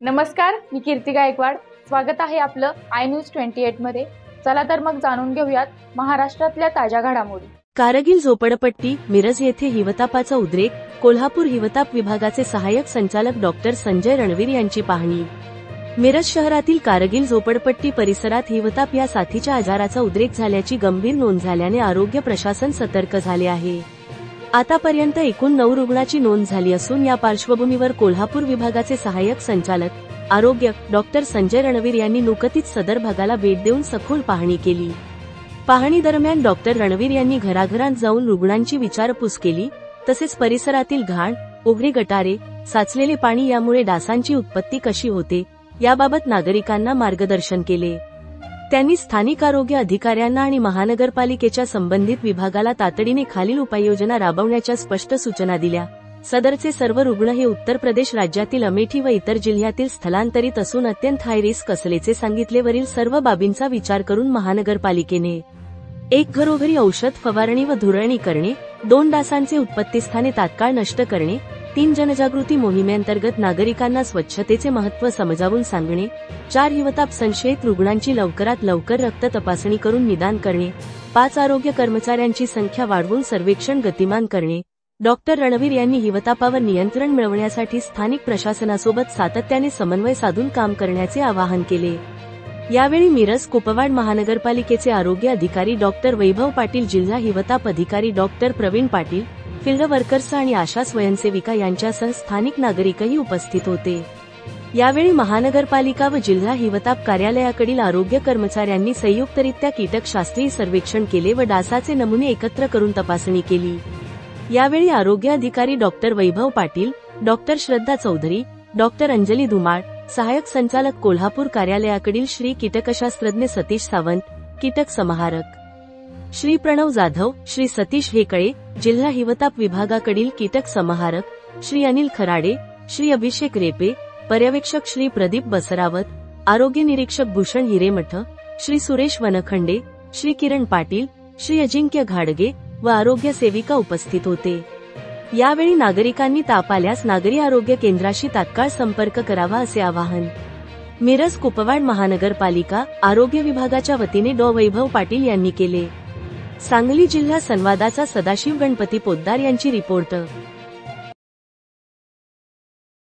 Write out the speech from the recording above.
नमस्कार, मी कीर्ती गायकवाड। स्वागत आहे आपलं आय न्यूज 28 मध्ये। चला तर मग जाणून घेऊयात महाराष्ट्रातल्या ताज्या घडामोडी। कारगिल झोपडपट्टी मिरज येथे हिवतापाचा उद्रेक, कोल्हापूर हिवताप विभागाचे सहाय्यक संचालक डॉक्टर संजय रणवीर यांची पाहणी। मिरज शहरातील कारगिल झोपडपट्टी परिसरात हिवताप या साथीच्या आजाराचा उद्रेक झाल्याची गंभीर नोंद झाल्याने आरोग्य प्रशासन सतर्क झाले आहे। आतापर्यंत एकूण 9 रुग्णाची नोंद झाली असून या पार्श्वभूमीवर कोल्हापूर विभागाचे सहाय्यक संचालक आरोग्य डॉक्टर संजय रणवीर यांनी नुकतीच सदर भागाला भेट देऊन सखोल पाहणी केली। पाहणी दरम्यान डॉक्टर रणवीर यांनी घराघरात जाऊन रुग्णांची विचारपूस केली, तसेच परिसरातील घाण, उघडी गटारे, साचलेले पाणी यामुळे डासांची उत्पत्ती कशी होते याबाबत नागरिकांना मार्गदर्शन केले। त्यांनी स्थानिक आरोग्य अधिकाऱ्यांना आणि महानगरपालिकेच्या संबंधित विभागाला तातडीने खालील उपाययोजना राबवण्याच्या स्पष्ट सूचना दिल्या। सदरचे सर्व रुग्ण हे उत्तर प्रदेश राज्यातील अमेठी व इतर जिल्ह्यातील स्थलांतरित असून अत्यंत हाय रिस्क असल्याचे सांगितले। वरील सर्व बाबींचा विचार करून महानगरपालिकेने 1 घरोघरी औषध फवारणी व धुरळणी करणे, 2 डासांचे उत्पत्तीस्थाने तात्काळ नष्ट करणे, 3 जनजागृती मोहिमेअंतर्गत नागरिकांना स्वच्छतेचे महत्त्व समजावून सांगणे, 4 हिवताप संशयित रुग्णांची लवकरात लवकर रक्त तपासणी करून निदान करणे, 5 आरोग्य कर्मचाऱ्यांची संख्या वाढवून सर्वेक्षण गतिमान करणे। डॉक्टर रणवीर यांनी हिवतापावर नियंत्रण मिळवण्यासाठी स्थानिक प्रशासनासोबत सातत्याने समन्वय साधून काम करण्याचे आवाहन केले। यावेळी मिरज कुपवाड महानगरपालिकेचे आरोग्य अधिकारी डॉक्टर वैभव पाटील, जिल्हा हिवताप अधिकारी doctor Pravin Patil, field workers आणि आशा स्वयंसेविका यांच्यासह स्थानिक नागरिकही उपस्थित होते। यावेळी महानगरपालिका व जिल्हा हिवताप कार्यालयाकडील आरोग्य कर्मचाऱ्यांनी संयुक्तरित्या कीटकशास्त्रीय सर्वेक्षण केले व डासाचे नमुने एकत्र करून तपासणी केली। यावेळी आरोग्य अधिकारी डॉक्टर वैभव पाटील, डॉक्टर श्रद्धा चौधरी, डॉक्टर अंजली धुमाळ, सहाय्यक संचालक कोल्हापूर कार्यालयाकडील श्री कीटकशास्त्रज्ञ सतीश सावंत, कीटक समाहारक श्री प्रणव जाधव, श्री सतीश हेकळे, जिल्हा हिवताप विभागाकडील कीटक समाहारक श्री अनिल खराडे, श्री अभिषेक रेपे, पर्यवेक्षक श्री प्रदीप बसरावत, आरोग्य निरीक्षक भूषण हिरेमठ, श्री सुरेश वनखंडे, श्री किरण पाटील, श्री अजिंक्य घाडगे व आरोग्य सेविका उपस्थित होते। यावेळी नागरिकांनी ताप आल्यास नागरी आरोग्य केंद्राशी तात्काळ संपर्क करावा असे आवाहन मिरज कुपवाड महानगरपालिका आरोग्य विभागाच्या वतीने डॉ वैभव पाटील यांनी केले। सांगली जिल्हा संवादाचा सदाशिव गणपती पोद्दार यांची रिपोर्ट।